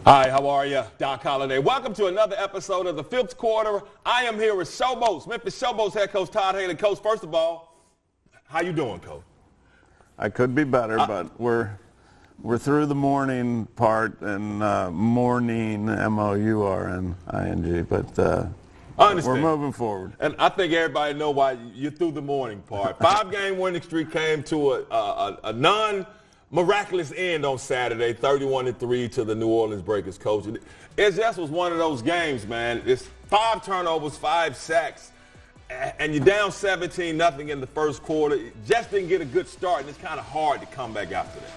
Hi, how are you? Doc Holliday. Welcome to another episode of the fifth quarter. I am here with Showboats, Memphis Showboats head coach Todd Haley. Coach, first of all, how you doing, Coach? I could be better, but we're through the morning part, and morning, M-O-U-R-N-I-N-G, but I understand. we're moving forward. And I think everybody know why you're through the morning part. 5-game winning streak came to a non-miraculous end on Saturday, 31-3 to the New Orleans Breakers, Coach. It just was one of those games, man. It's 5 turnovers, 5 sacks, and you're down 17-0 in the first quarter. Just didn't get a good start, and it's kind of hard to come back after that.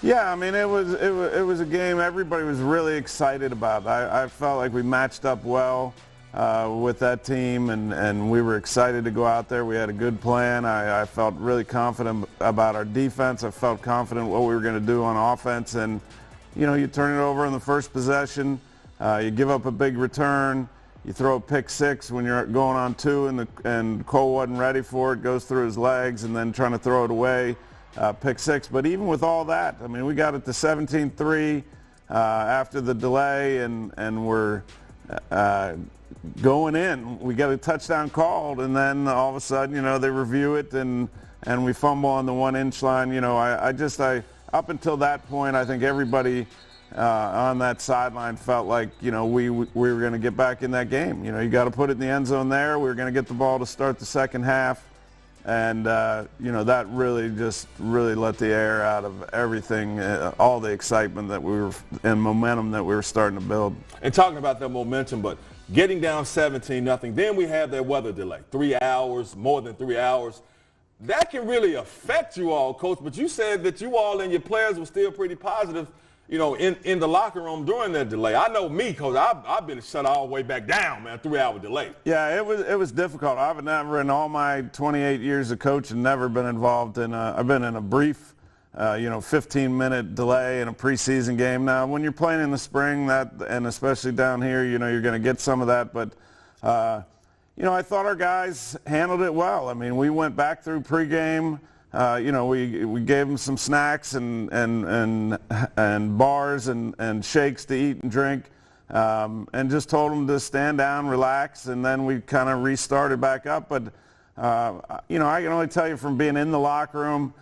Yeah, I mean, it was a game everybody was really excited about. I felt like we matched up well with that team, and we were excited to go out there. We had a good plan. I felt really confident about our defense. I felt confident what we were going to do on offense. And, you know, you turn it over in the first possession. You give up a big return. You throw a pick six when you're going on 2, and Cole wasn't ready for it. Goes through his legs, and then trying to throw it away. Pick six. But even with all that, I mean, we got it to 17-3 after the delay, and we're going in. We got a touchdown called, and then all of a sudden, you know, they review it, and we fumble on the 1-inch line. You know, I up until that point, I think everybody on that sideline felt like, you know, we were going to get back in that game. You know, you got to put it in the end zone there. We were going to get the ball to start the second half. And, you know, that really let the air out of everything, all the excitement that and momentum that we were starting to build. And talking about that momentum, but getting down 17-0, then we had that weather delay, 3 hours, more than 3 hours. That can really affect you all, Coach, but you said that you all and your players were still pretty positive, you know, in the locker room during that delay. I know me, Coach, I've been shut all the way back down, man, 3-hour delay. Yeah, it was difficult. I've never, in all my 28 years of coaching, never been involved in I've been in a brief, 15-minute delay in a preseason game. Now, when you're playing in the spring, and especially down here, you know, you're going to get some of that. But, you know, I thought our guys handled it well. I mean, we went back through pregame. You know, we gave them some snacks and bars and shakes to eat and drink, and just told them to stand down, relax, and then we kind of restarted back up. But, you know, I can only tell you from being in the locker room,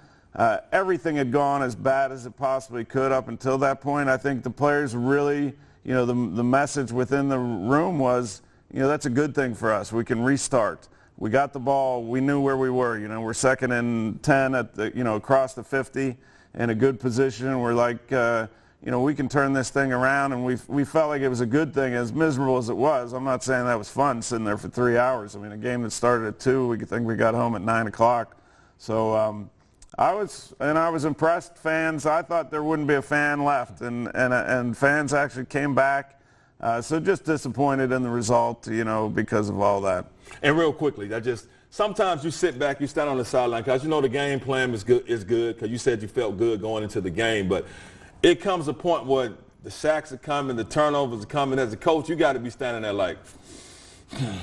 everything had gone as bad as it possibly could up until that point. I think the players really, you know, the message within the room was, you know, that's a good thing for us. We can restart. We got the ball. We knew where we were. You know, we're 2nd and 10 at the, you know, across the 50 in a good position. We're like, you know, we can turn this thing around, and we felt like it was a good thing, as miserable as it was. I'm not saying that was fun sitting there for 3 hours. I mean, a game that started at 2, we got home at 9 o'clock. So I was impressed. Fans, I thought there wouldn't be a fan left, and fans actually came back. So just disappointed in the result, you know, because of all that. And real quickly, sometimes you sit back, you stand on the sideline, because you know the game plan is good, because you said you felt good going into the game. But it comes a point where the sacks are coming, the turnovers are coming. As a coach, you got to be standing there like,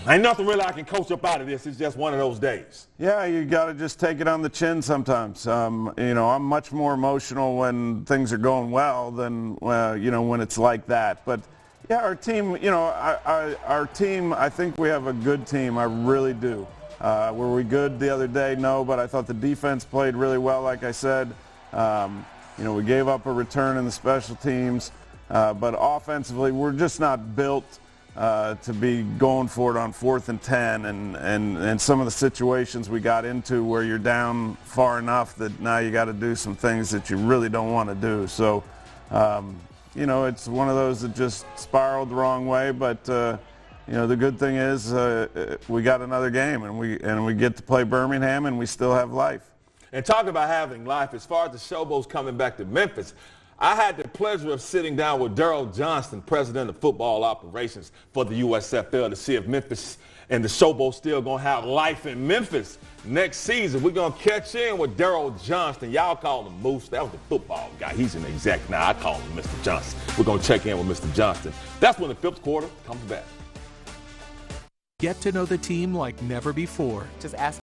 ain't nothing really I can coach up out of this. It's just one of those days. Yeah, you got to just take it on the chin sometimes. You know, I'm much more emotional when things are going well than, you know, when it's like that. But yeah, our team, you know, our team, I think we have a good team. I really do. Were we good the other day? No, but I thought the defense played really well, like I said. You know, we gave up a return in the special teams. But offensively, we're just not built to be going for it on 4th and 10 and some of the situations we got into where you're down far enough that now you got to do some things that you really don't want to do. So, you know, it's one of those that just spiraled the wrong way, but you know, the good thing is we got another game, and we get to play Birmingham, and we still have life. And talking about having life, as far as the Showboats coming back to Memphis, I had the pleasure of sitting down with Daryl Johnston, president of football operations for the USFL, to see if Memphis and the Showboats still going to have life in Memphis next season. We're going to catch in with Daryl Johnston. Y'all call him Moose. That was the football guy. He's an exec now. I call him Mr. Johnston. We're going to check in with Mr. Johnston. That's when the fifth quarter comes back. Get to know the team like never before. Just ask